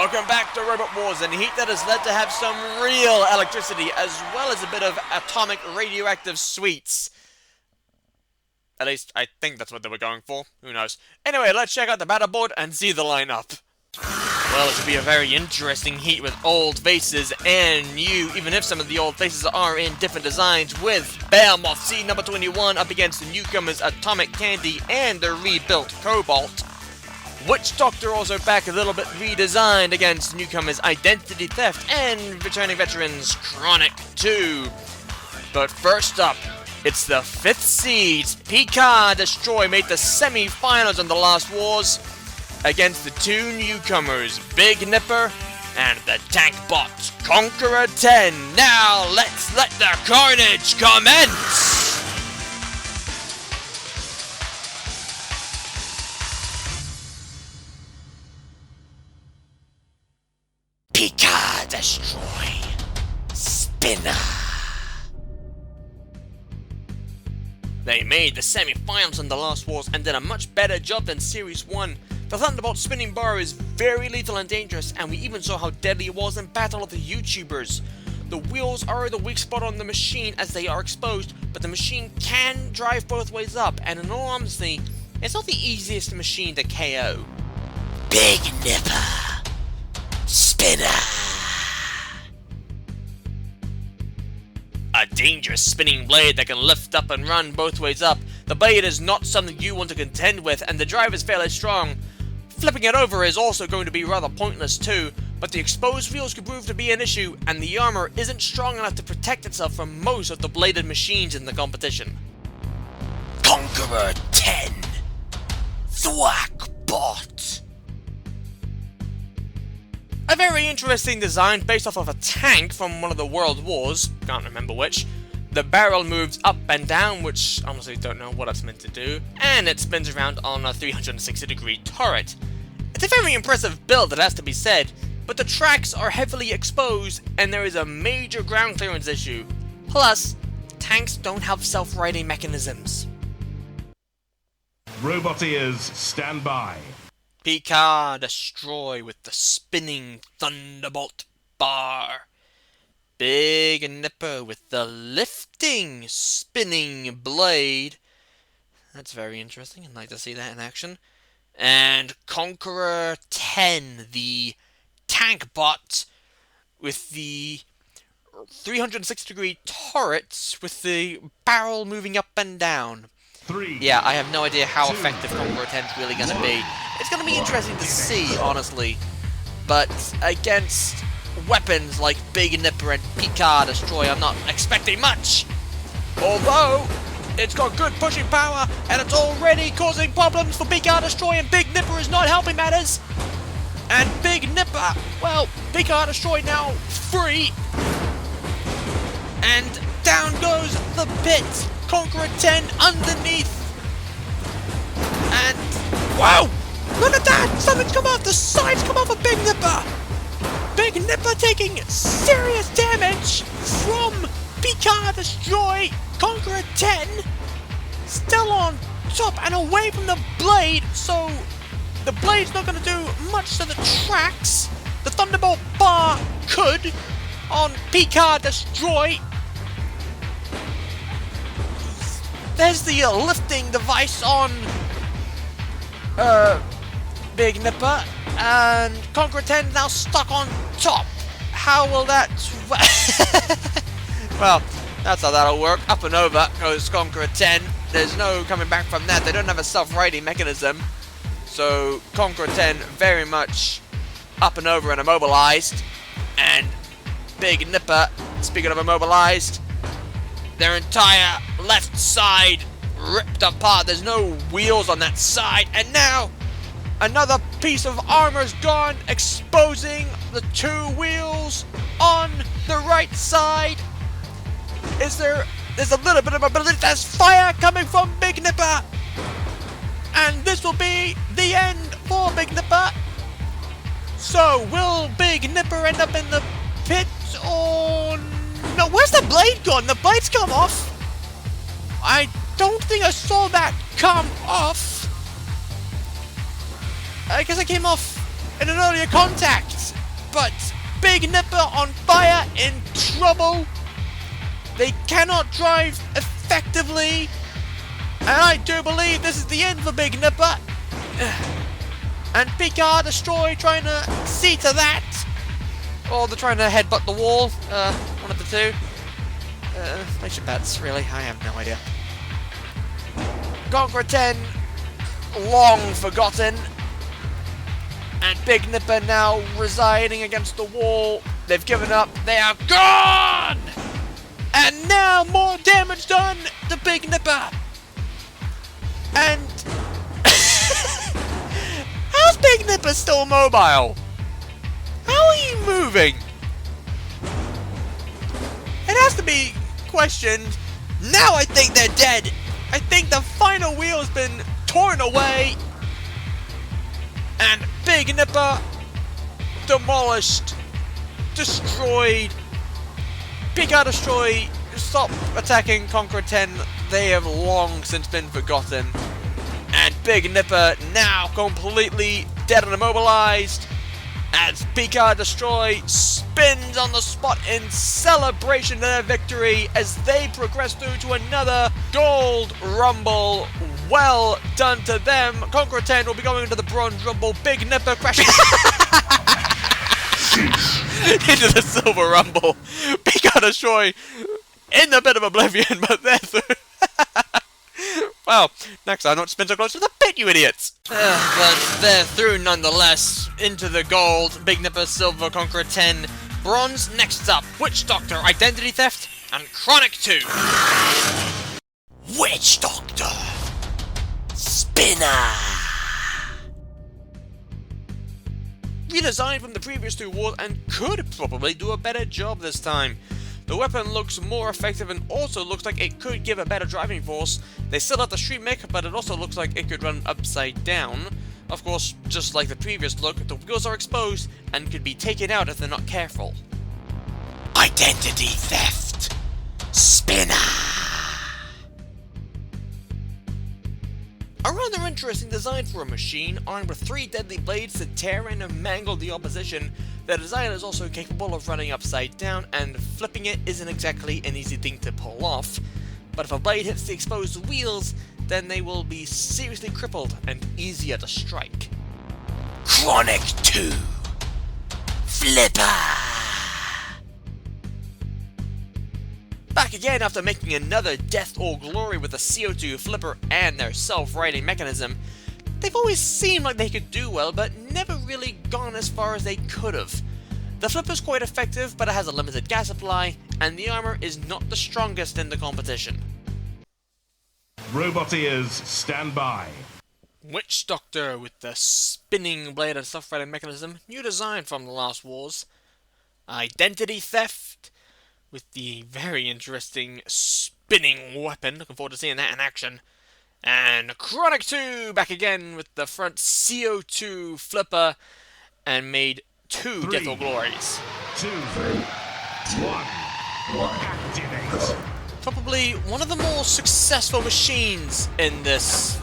Welcome back to Robot Wars, and heat that has led to have some real electricity as well as a bit of atomic radioactive sweets. At least, I think that's what they were going for. Who knows? Anyway, let's check out the Battleboard and see the lineup. Well, it should be a very interesting heat with old faces and new, even if some of the old faces are in different designs, with Behemoth C number 21 up against the newcomers Atomic Candy and the rebuilt Cobalt. Witch Doctor also back a little bit redesigned against newcomers Identity Theft and returning veterans Chronic 2. But first up, it's the 5th seeds. Pikaaaa Destroy made the semi-finals in the Last Wars against the two newcomers, Big Nipper and the tank bot, Conqueror 10. Now let's let the carnage commence! Pikaaaa Destroy. Spinner. They made the semi-finals in the Last Wars and did a much better job than Series 1. The Thunderbolt spinning bar is very lethal and dangerous, and we even saw how deadly it was in Battle of the YouTubers. The wheels are the weak spot on the machine as they are exposed, but the machine can drive both ways up, and in all honesty, it's not the easiest machine to KO. Big Nipper. Spinner. A dangerous spinning blade that can lift up and run both ways up. The blade is not something you want to contend with, and the drive is fairly strong. Flipping it over is also going to be rather pointless too, but the exposed wheels could prove to be an issue, and the armor isn't strong enough to protect itself from most of the bladed machines in the competition. Conqueror 10. Thwack Bot. A very interesting design based off of a tank from one of the World Wars, can't remember which. The barrel moves up and down, which honestly don't know what it's meant to do, and it spins around on a 360-degree turret. It's a very impressive build, it has to be said, but the tracks are heavily exposed and there is a major ground clearance issue. Plus, tanks don't have self-righting mechanisms. Robot ears, stand by. Pikaaaa Destroy with the spinning Thunderbolt bar. Big Nipper with the lifting spinning blade. That's very interesting. I'd like to see that in action. And Conqueror 10, the tank bot with the 360-degree turrets with the barrel moving up and down. Yeah, I have no idea how effective Conqueror 10 is really going to be. It's going to be interesting to see, honestly. But against weapons like Big Nipper and Pikaaaa Destroy, I'm not expecting much. Although, it's got good pushing power, and it's already causing problems for Pikaaaa Destroy, and Big Nipper is not helping matters. And Big Nipper, well, Pikaaaa Destroy now free. And down goes the pit. Conqueror 10 underneath. And wow! Look at that! Something's come off! The sides come off of Big Nipper! Big Nipper taking serious damage from Pikaaaa Destroy. Conqueror 10 still on top and away from the blade, so the blade's not going to do much to the tracks. The Thunderbolt bar could on Pikaaaa Destroy. There's the lifting device on Big Nipper, and Conqueror 10 now stuck on top. How will that... Well, that's how that'll work. Up and over goes Conqueror 10. There's no coming back from that. They don't have a self-righting mechanism. So Conqueror 10 very much up and over and immobilized. And Big Nipper, speaking of immobilized, their entire left side ripped apart. There's no wheels on that side. And now, another piece of armor's gone, exposing the two wheels on the right side. There's a little bit of mobility. There's fire coming from Big Nipper. And this will be the end for Big Nipper. So, will Big Nipper end up in the pit or no? Where's the blade gone? The blade's come off. I don't think I saw that come off. I guess it came off in an earlier contact. but Big Nipper on fire, in trouble. They cannot drive effectively, and I do believe this is the end for Big Nipper. And Pikaaaa Destroy trying to see to that. Or they're trying to headbutt the wall. One of the two. Place your bets, really. I have no idea. Conqueror 10, long forgotten. And Big Nipper now residing against the wall. They've given up. They are gone! And now more damage done to Big Nipper. And how's Big Nipper still mobile? How are you moving? It has to be questioned. Now I think they're dead. I think the final wheel has been torn away. And Big Nipper demolished, destroyed. Pikaaaa Destroy, stop attacking Conqueror 10. They have long since been forgotten. And Big Nipper now completely dead and immobilized as Pikaaaa Destroy spins on the spot in celebration of their victory as they progress through to another Gold Rumble. Well done to them. Conqueror 10 will be going into the Bronze Rumble. Big Nipper crashing into the Silver Rumble. Pikaaaa Destroy in a bit of oblivion, but they're through. Well, next time, not spin so close to the pit, you idiots! But they're through nonetheless, into the gold. Big Nipper, silver, Conqueror 10, bronze. Next up, Witch Doctor, Identity Theft, and Chronic 2. Witch Doctor! Spinner! Redesigned from the previous two wars and could probably do a better job this time. The weapon looks more effective and also looks like it could give a better driving force. They still have the street mech, but it also looks like it could run upside down. Of course, just like the previous look, the wheels are exposed and could be taken out if they're not careful. Identity Theft! Spinner! A rather interesting design for a machine, armed with 3 deadly blades to tear in and mangle the opposition. The design is also capable of running upside down, and flipping it isn't exactly an easy thing to pull off. But if a blade hits the exposed wheels, then they will be seriously crippled and easier to strike. Chronic 2 Flipper! Back again after making another Death or Glory with the CO2 Flipper and their self-righting mechanism. They've always seemed like they could do well, but never really gone as far as they could have. The Flipper's quite effective, but it has a limited gas supply, and the armor is not the strongest in the competition. Roboteers, stand by. Witch Doctor with the spinning blade and self-righting mechanism, new design from the last wars. Identity Theft with the very interesting spinning weapon, looking forward to seeing that in action. And Chronic 2 back again with the front CO2 Flipper and made 2 Death or Glories. 2, 1, activate. Probably one of the more successful machines in this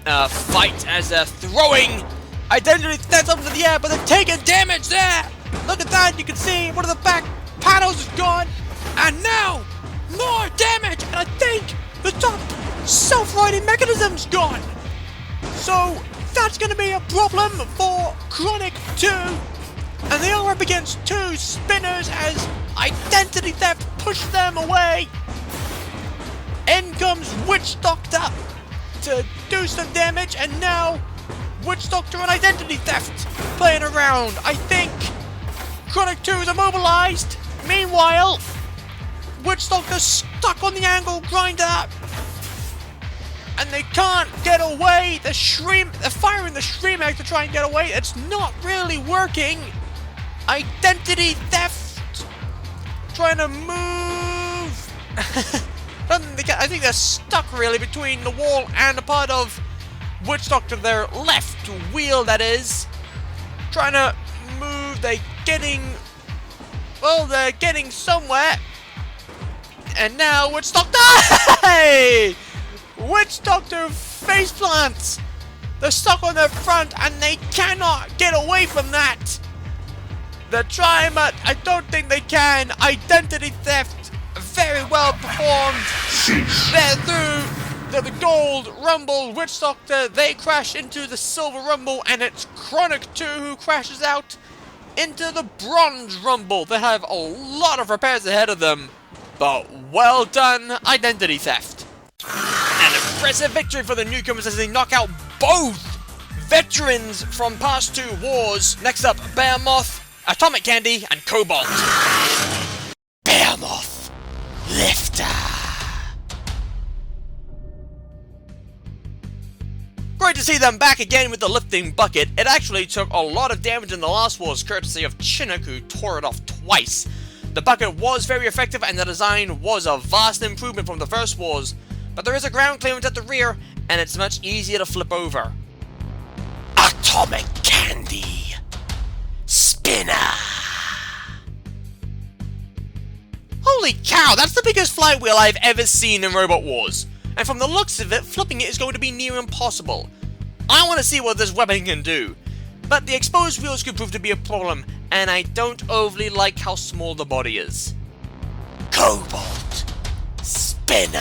fight as they're throwing Identity Theft up into the air, but they're taking damage there! Look at that, you can see one of the back panels is gone, and now more damage, and I think the top self-righting mechanism's gone. So that's going to be a problem for Chronic 2, and they are up against 2 spinners as Identity Theft pushed them away. In comes Witch Doctor to do some damage, and now Witch Doctor and Identity Theft playing around. I think Chronic 2 is immobilized. Meanwhile, Witch Doctor's stuck on the angle grinder, and they can't get away. They're firing the Shreem Egg to try and get away. It's not really working. Identity Theft trying to move. I think they're stuck really between the wall and a part of Witch Doctor, their left wheel that is. Trying to move, they're getting somewhere. And now Witch Doctor, hey! Witch Doctor face plants. They're stuck on their front and they cannot get away from that. They're trying, but I don't think they can. Identity theft, very well performed. They're through. They're the Gold Rumble Witch Doctor. They crash into the Silver Rumble, and it's Chronic 2 who crashes out into the Bronze Rumble. They have a lot of repairs ahead of them, but well done, Identity Theft. An impressive victory for the newcomers as they knock out both veterans from past two wars. Next up, Behemoth, Atomic Candy, and Cobalt. Behemoth, Lifter. Great to see them back again with the lifting bucket. It actually took a lot of damage in the last wars, courtesy of Chinook, who tore it off twice. The bucket was very effective, and the design was a vast improvement from the first wars, but there is a ground clearance at the rear, and it's much easier to flip over. Atomic Candy Spinner. Holy cow, that's the biggest flywheel I've ever seen in Robot Wars. And from the looks of it, flipping it is going to be near impossible. I want to see what this weapon can do. But the exposed wheels could prove to be a problem, and I don't overly like how small the body is. Cobalt Spinner.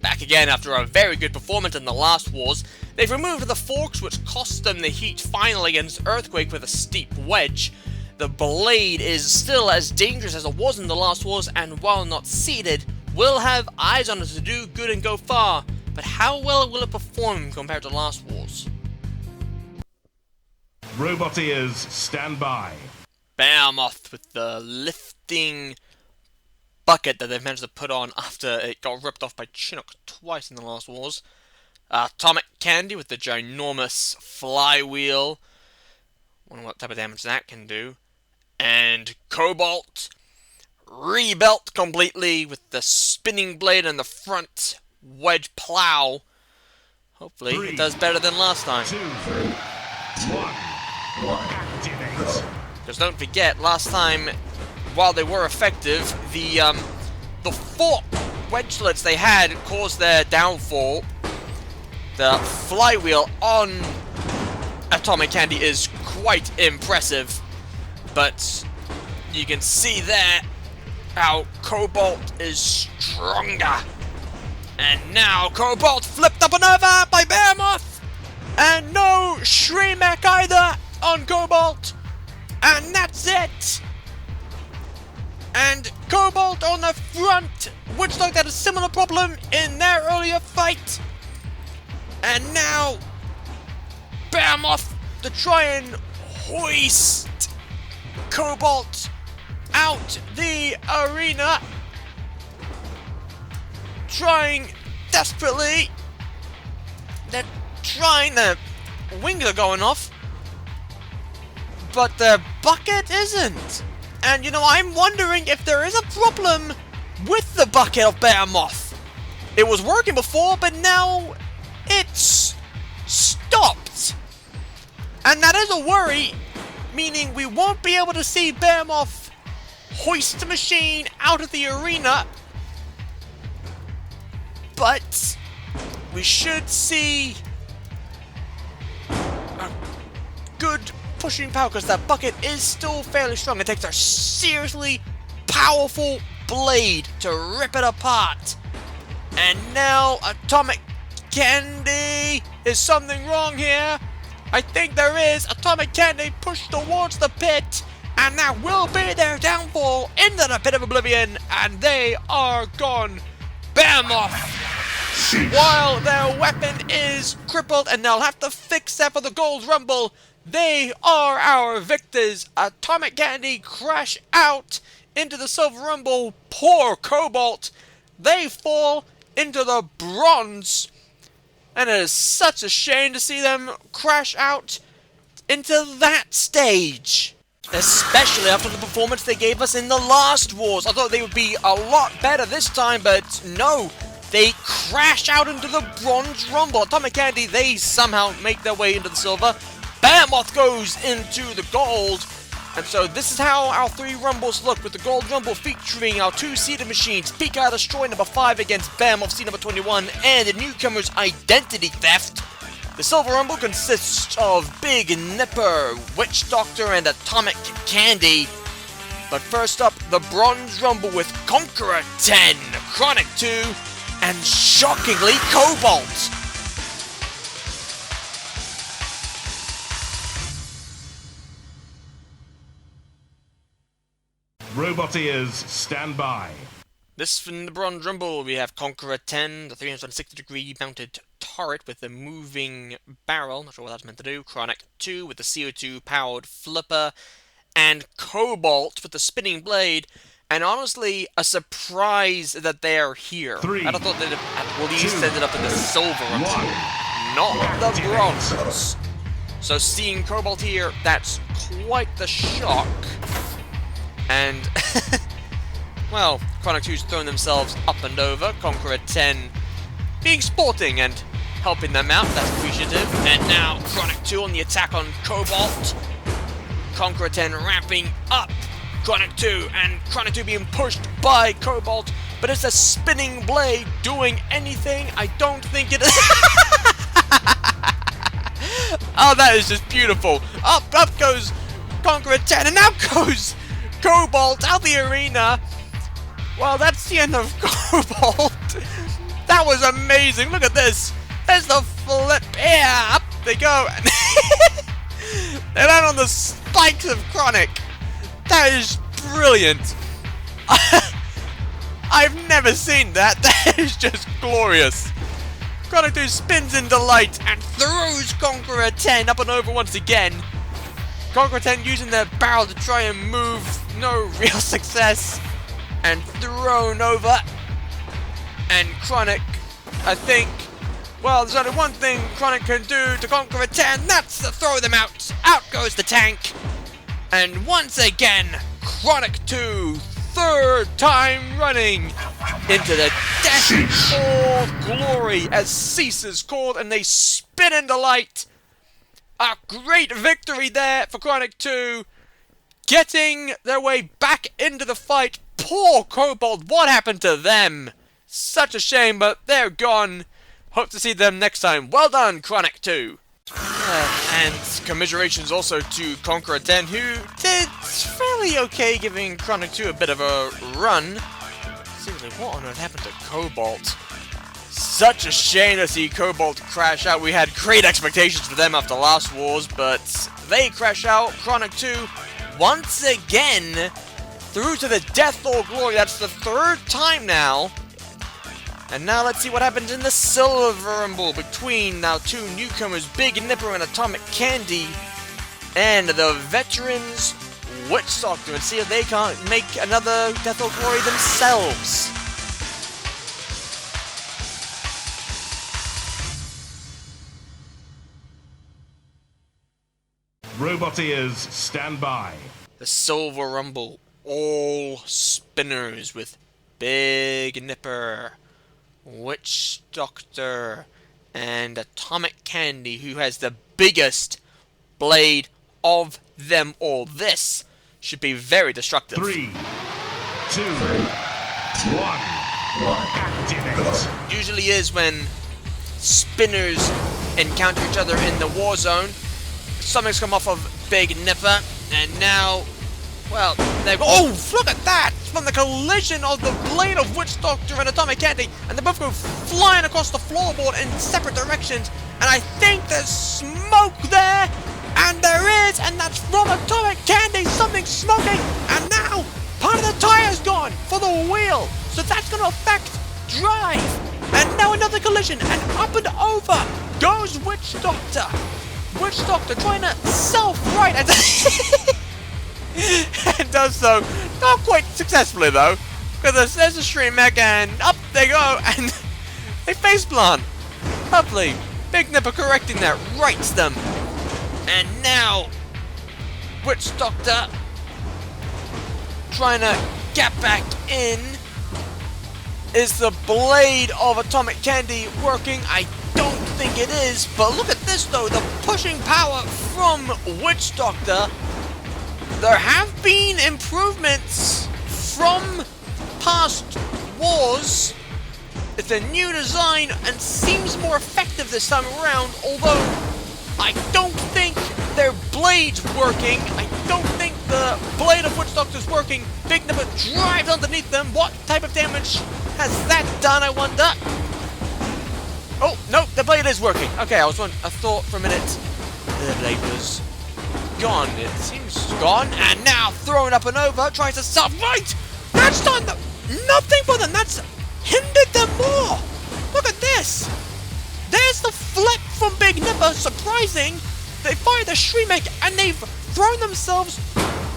Back again after a very good performance in the last wars. They've removed the forks, which cost them the heat final against Earthquake with a steep wedge. The blade is still as dangerous as it was in the last wars, and while not seated, will have eyes on it to do good and go far. But how well will it perform compared to last wars? Roboteers, stand by. Behemoth with the lifting bucket that they've managed to put on after it got ripped off by Chinook twice in the last wars. Atomic Candy with the ginormous flywheel. Wonder what type of damage that can do. And Cobalt, rebuilt completely with the spinning blade and the front wedge plow. Hopefully it does better than last time. 2, 1, activate. Because don't forget, last time, while they were effective, the 4 wedgelets they had caused their downfall. The flywheel on Atomic Candy is quite impressive, but you can see there how Cobalt is stronger. And now Cobalt flipped up and over by Behemoth, and no Shremek either on Cobalt, and that's it. And Cobalt on the front, Witch Doctor had a similar problem in their earlier fight, and now Behemoth to try and hoist Cobalt out the arena, trying desperately. They're trying, the wings are going off, but the bucket isn't. And you know, I'm wondering if there is a problem with the bucket of Behemoth. It was working before, but now it's stopped. And that is a worry, meaning we won't be able to see Behemoth hoist the machine out of the arena. But we should see a good pushing power, because that bucket is still fairly strong. It takes a seriously powerful blade to rip it apart. And now Atomic Candy, is something wrong here? I think there is. Atomic Candy pushed towards the pit, and that will be their downfall into the pit of oblivion, and they are gone. Behemoth, while their weapon is crippled and they'll have to fix that for the Gold Rumble, they are our victors. Atomic Candy crash out into the Silver Rumble. Poor Cobalt. They fall into the Bronze. And it is such a shame to see them crash out into that stage. Especially after the performance they gave us in the last wars. I thought they would be a lot better this time, but no. They crash out into the Bronze Rumble. Atomic Candy, they somehow make their way into the Silver. Behemoth goes into the Gold. And so this is how our 3 Rumbles look, with the Gold Rumble featuring our 2 seated machines, Pikaaaa Destroy number 5 against Behemoth C number 21, and the newcomers Identity Theft. The Silver Rumble consists of Big Nipper, Witch Doctor, and Atomic Candy. But first up, the Bronze Rumble with Conqueror 10, Chronic 2, and shockingly, Cobalt. Robot ears, stand by. This from the Bronze Rumble, we have Conqueror 10, the 360-degree mounted turret with a moving barrel, not sure what that's meant to do, Chronic 2 with the CO2-powered flipper, and Cobalt with the spinning blade, and honestly, a surprise that they are here. I'd have thought they'd have at least ended up in the Silver Rumble, not the Bronze. So seeing Cobalt here, that's quite the shock. And, well, Chronic 2's thrown themselves up and over, Conqueror 10 being sporting and helping them out, that's appreciative. And now Chronic 2 on the attack on Cobalt. Conqueror 10 ramping up Chronic 2, and Chronic 2 being pushed by Cobalt. But is the spinning blade doing anything? I don't think it is. Oh, that is just beautiful. Up goes Conqueror 10, and now goes Cobalt out the arena. Well, that's the end of Cobalt. That was amazing. Look at this. There's the flip. Yeah, up they go. They land on the spikes of Chronic. That is brilliant. I've never seen that. That is just glorious. Chronic 2 spins in delight and throws Conqueror 10 up and over once again. Conqueror 10 using their barrel to try and move, no real success, and thrown over. And Chronic, I think, well, there's only one thing Chronic can do to Conqueror 10, that's to throw them out. Out goes the tank. And once again, Chronic 2, third time running, into the death or glory as Cease is called, and they spin in delight. A great victory there for Chronic 2, getting their way back into the fight. Poor Cobalt, what happened to them? Such a shame, but they're gone. Hope to see them next time. Well done, Chronic 2. And commiserations also to Conqueror 10, who did fairly okay, giving Chronic 2 a bit of a run. Seriously, what on earth happened to Cobalt? Such a shame to see Cobalt crash out. We had great expectations for them after last wars, but they crash out. Chronic 2, once again, through to the death or glory. That's the third time now. And now let's see what happens in the Silver Rumble between now two newcomers, Big Nipper and Atomic Candy, and the veterans, Witch Doctor, and see if they can't make another death or glory themselves. Robot ears, stand by. The Silver Rumble, all spinners with Big Nipper, Witch Doctor, and Atomic Candy, who has the biggest blade of them all. This should be very destructive. 3, 2, 1. Activate. Usually is when spinners encounter each other in the war zone. Something's come off of Big Nipper, and now, well, they oh, look at that! From the collision of the blade of Witch Doctor and Atomic Candy, and they both go flying across the floorboard in separate directions, and I think there's smoke there, and there is, and that's from Atomic Candy, something smoking, and now, part of the tire's gone for the wheel, so that's going to affect drive, and now another collision, and up and over goes Witch Doctor. Witch Doctor trying to self-right and and does so not quite successfully though, because there's a stream mech and up they go and they faceplant. Lovely. Big Nipper correcting that, rights them. And now Witch Doctor trying to get back in. Is the blade of Atomic Candy working? I don't think it is, but look at this though, the pushing power from Witch Doctor. There have been improvements from past wars. It's a new design and seems more effective this time around, although I don't think their blade's working. I don't think the blade of Witch Doctor's working. Big Nipper drives underneath them. What type of damage has that done, I wonder? Oh, no, the blade is working. Okay, I thought for a minute the blade was gone. It seems gone, and now throwing up and over, tries to self-right! That's done nothing for them, that's hindered them more! Look at this! There's the flip from Big Nipper, surprising! They fire the Shriek and they've thrown themselves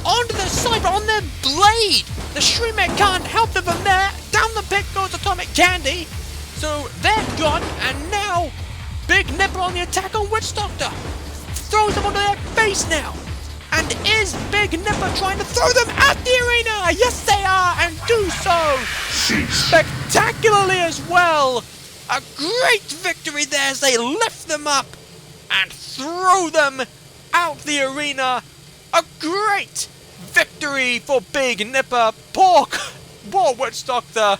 onto their side, but on their blade! The Shriek can't help them from there, down the pit goes Atomic Candy! So they're gone, and now Big Nipper on the attack on Witch Doctor! Throws them onto their face now! And is Big Nipper trying to throw them at the arena? Yes, they are, and do so spectacularly as well. A great victory there as they lift them up and throw them out the arena. A great victory for Big Nipper. Poor Witch Doctor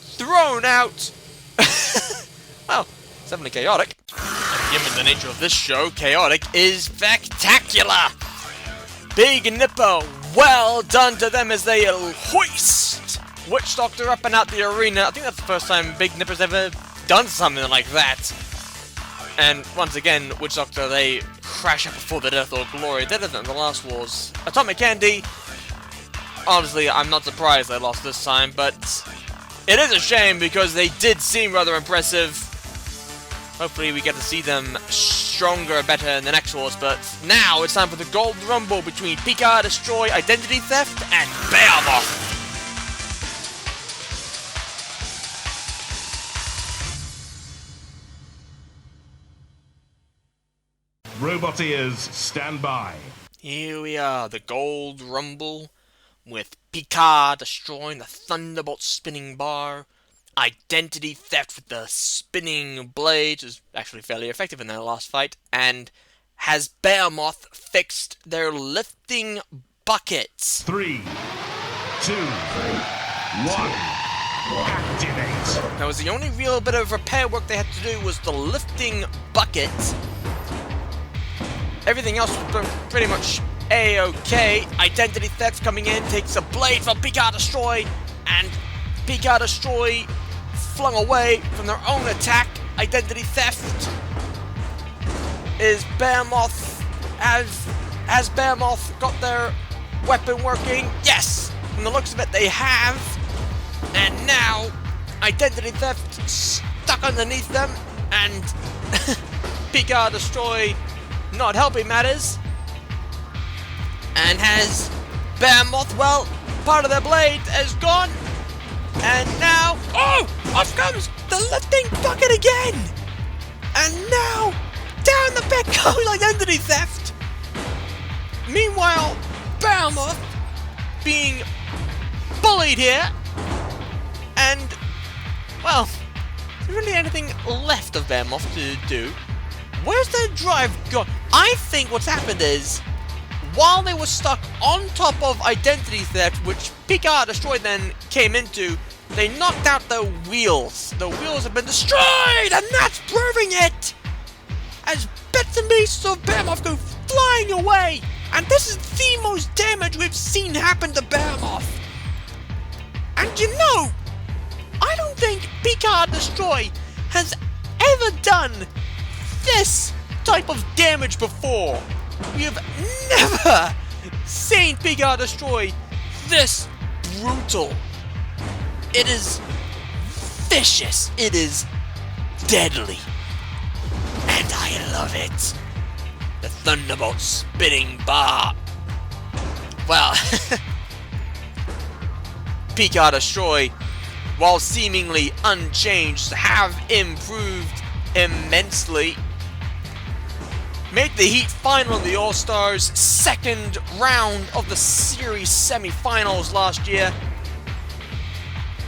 thrown out. Well, it's definitely chaotic. And given the nature of this show, chaotic is spectacular. Big Nipper, well done to them as they hoist Witch Doctor up and out the arena. I think that's the first time Big Nipper's ever done something like that. And once again, Witch Doctor, they crash up before the death or glory. They did it in the last wars. Atomic Candy, honestly, I'm not surprised they lost this time, but it is a shame because they did seem rather impressive. Hopefully we get to see them stronger and better in the next wars, but now it's time for the Gold Rumble between Pikaaaa Destroy, Identity Theft, and Behemoth. Robot ears, stand by. Here we are, the Gold Rumble, with Pikaaaa destroying the Thunderbolt spinning bar. Identity Theft with the spinning blades is actually fairly effective in their last fight, and has Behemoth fixed their lifting buckets. 3, 2, 1, activate. That was the only real bit of repair work they had to do was the lifting bucket. Everything else was pretty much A-okay. Identity Theft coming in, takes a blade from Pikaaaa Destroy, and Pikaaaa Destroy flung away from their own attack. Identity Theft is Behemoth. Has Behemoth got their weapon working? Yes! From the looks of it, they have. And now, Identity Theft stuck underneath them, and Pikaaaa Destroy not helping matters. And has Behemoth, well, part of their blade is gone. And now, oh, off comes the lifting bucket again! And now, down the pit goes Identity Theft! Meanwhile, Behemoth being bullied here, and, well, is there really anything left of Behemoth to do? Where's their drive gone? I think what's happened is, while they were stuck on top of Identity Theft, which Pikaaaa Destroy then came into, they knocked out the wheels. The wheels have been destroyed, and that's proving it! As bits and pieces of Behemoth go flying away, and this is the most damage we've seen happen to Behemoth. And you know, I don't think Pikaaaa Destroy has ever done this type of damage before. We have never seen Pikaaaa Destroy this brutal. It is vicious. It is deadly. And I love it. The Thunderbolt spinning bar. Well, Pikaaaa Destroy, while seemingly unchanged, have improved immensely. Made the Heat final in the All-Stars, second round of the series semi-finals last year.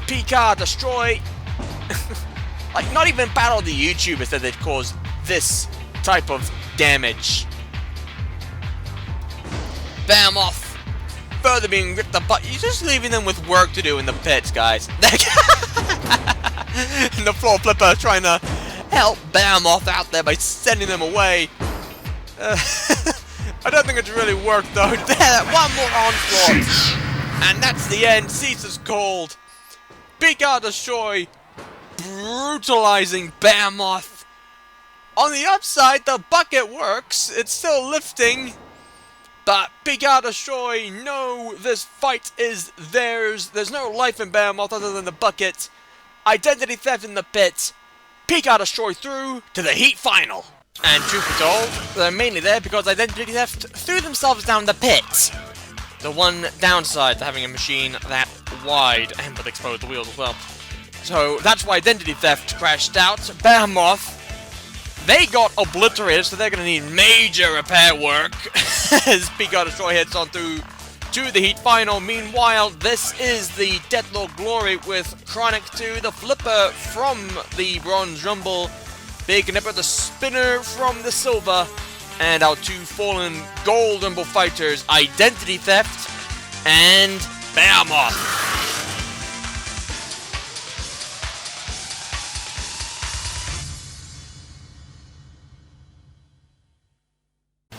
Pikaaaa Destroy, like not even Battle of the YouTubers said they'd cause this type of damage. Behemoth further being ripped apart. You're just leaving them with work to do in the pits, guys. And the floor flipper trying to help Behemoth out there by sending them away. I don't think it's really worked though. There, one more onslaught. And that's the end. Cease is called. Pikaaaa Destroy brutalizing Behemoth. On the upside, the bucket works. It's still lifting. But Pikaaaa Destroy, no, this fight is theirs. There's no life in Behemoth other than the bucket. Identity theft in the pit. Pikaaaa Destroy through to the Heat Final. And truth be told, they're mainly there because Identity Theft threw themselves down the pit. The one downside to having a machine that wide and with exposed wheels as well. So that's why Identity Theft crashed out. Behemoth, they got obliterated, so they're going to need major repair work as Pikaaaa Destroy heads on through to the Heat Final. Meanwhile, this is the Deathlord Glory with Chronic 2, the Flipper from the Bronze Rumble, Big Nipper, the Spinner from the Silver, and our two fallen Gold Rumble fighters, Identity Theft and Behemoth.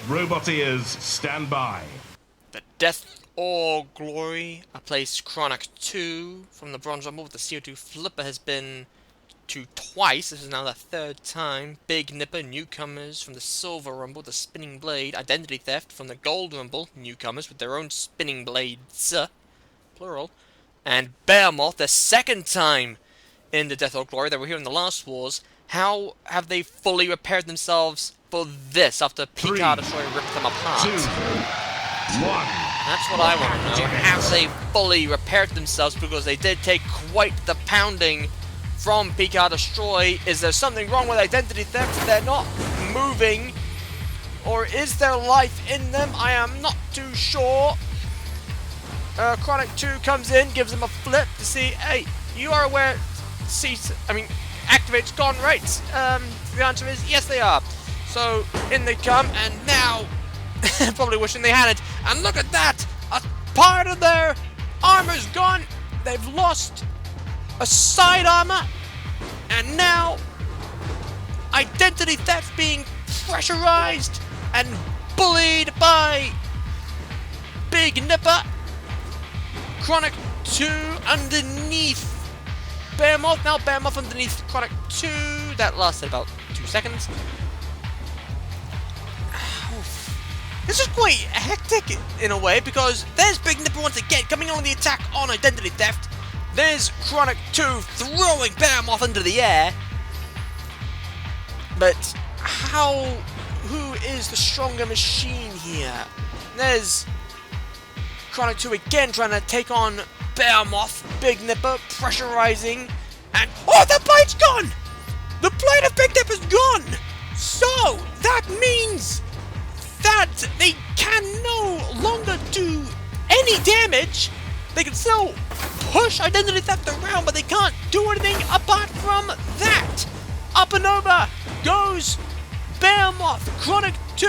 Robot ears, stand by. The Death or Glory, I placed Chronic 2 from the Bronze Rumble with the CO2 Flipper has been to twice. This is now the third time. Big Nipper, newcomers from the Silver Rumble, the Spinning Blade. Identity Theft from the Gold Rumble, newcomers with their own Spinning Blades, plural. And Behemoth, the second time in the Death or Glory. They were here in the last wars. How have they fully repaired themselves for this after Pikaaaa Destroy ripped them apart? 2, 1. That's what I want to know. Have they fully repaired themselves, because they did take quite the pounding from Pikaaaa Destroy? Is there something wrong with Identity Theft? They're not moving. Or is there life in them? I am not too sure. Chronic 2 comes in, gives them a flip to see, hey, you are aware, activate's gone, right? The answer is yes, they are. So in they come, and now probably wishing they had it. And look at that! A part of their armor's gone. They've lost a side armor, and now Identity Theft being pressurized and bullied by Big Nipper. Chronic 2 underneath Behemoth. Now Behemoth underneath Chronic 2. That lasted about 2 seconds. This is quite hectic in a way, because there's Big Nipper once again coming on the attack on Identity Theft. There's Chronic 2 throwing Behemoth into the air. But who is the stronger machine here? There's Chronic 2 again trying to take on Behemoth. Big Nipper pressurizing. And oh, the blade's gone! The blade of Big Nipper's gone! So, that means that they can no longer do any damage. They can still push Identity Theft around, but they can't do anything apart from that. Up and over goes Behemoth. Chronic 2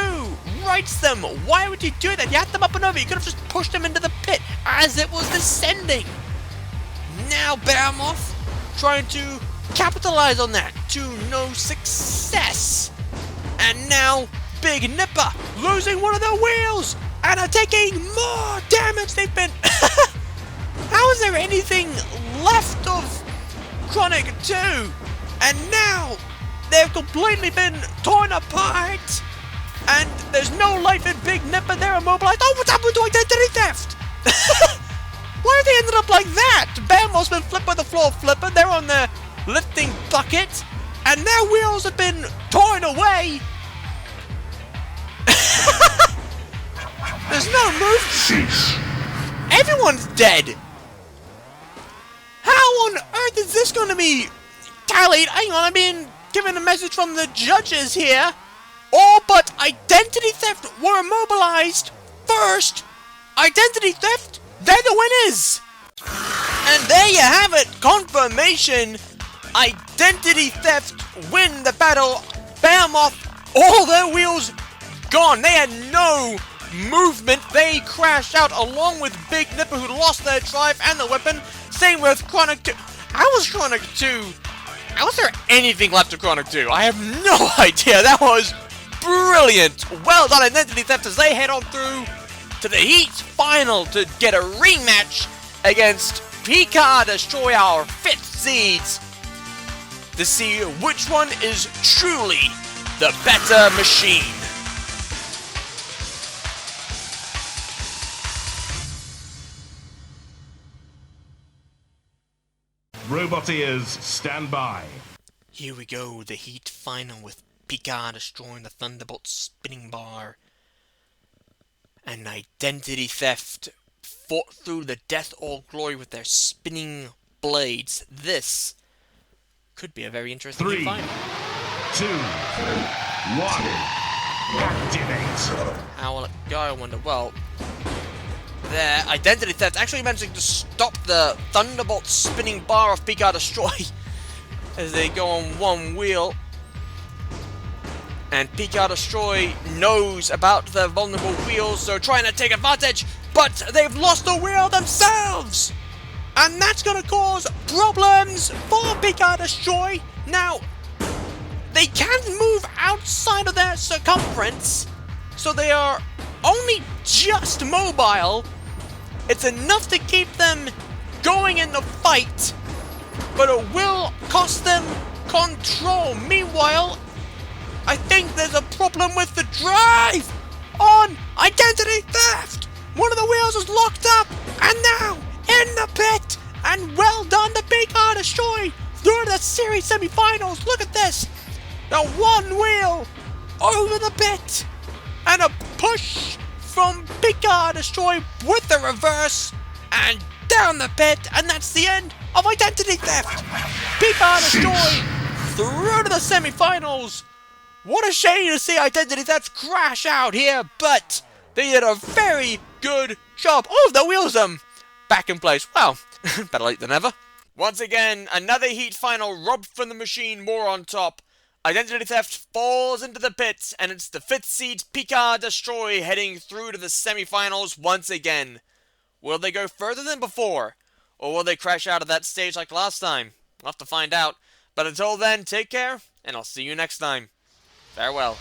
rights them. Why would you do that? You had them up and over. You could have just pushed them into the pit as it was descending. Now Behemoth trying to capitalize on that to no success. And now Big Nipper losing one of their wheels and are taking more damage. They've been... How is there anything left of Chronic 2? And now they've completely been torn apart. And there's no life in Big Nipper. They're immobilized. Oh, what's happened to Identity Theft? Why have they ended up like that? Behemoth's been flipped by the floor flipper. They're on their lifting bucket. And their wheels have been torn away. There's no move. Everyone's dead. How on earth is this going to be tallied? Hang on, I'm being given a message from the judges here. All but Identity Theft were immobilized first. Identity Theft, they're the winners. And there you have it. Confirmation. Identity Theft win the battle. Behemoth, all their wheels gone. They had no movement. They crashed out along with Big Nipper, who lost their drive and the weapon. Same with Chronic 2. How was Chronic 2 How is there anything left to Chronic 2? I have no idea. That was brilliant. Well done, Identity Theft, as they head on through to the Heat final to get a rematch against Pikaaaa Destroy, our 5th seeds, to see which one is truly the better machine. Robot ears, stand by. Here we go, the Heat final with Pikaaaa destroying the Thunderbolt spinning bar. And Identity Theft fought through the Death or Glory with their spinning blades. This could be a very interesting Three, final. 2, 1. Activate. How will it go, I wonder? Well, their Identity Theft actually managing to stop the Thunderbolt spinning bar of Pikaaaa Destroy as they go on one wheel. And Pikaaaa Destroy knows about the vulnerable wheels, so trying to take advantage, but they've lost the wheel themselves! And that's gonna cause problems for Pikaaaa Destroy. Now, they can't move outside of their circumference, so they are only just mobile. It's enough to keep them going in the fight, but it will cost them control. Meanwhile, I think there's a problem with the drive on Identity Theft. One of the wheels is locked up, and now in the pit. And well done to Pikaaaa Destroy through the series semi-finals. Look at this. The one wheel over the pit, and a push from Pikaaaa Destroy with the reverse and down the pit, and that's the end of Identity Theft. Pikaaaa Destroy through to the semi-finals. What a shame to see Identity Theft crash out here, but they did a very good job. Oh, the wheels back in place. Well, better late than never. Once again, another Heat final robbed from the machine, more on top. Identity Theft falls into the pit, and it's the 5th seed Pikaaaa Destroy heading through to the semi-finals once again. Will they go further than before? Or will they crash out of that stage like last time? We'll have to find out. But until then, take care, and I'll see you next time. Farewell.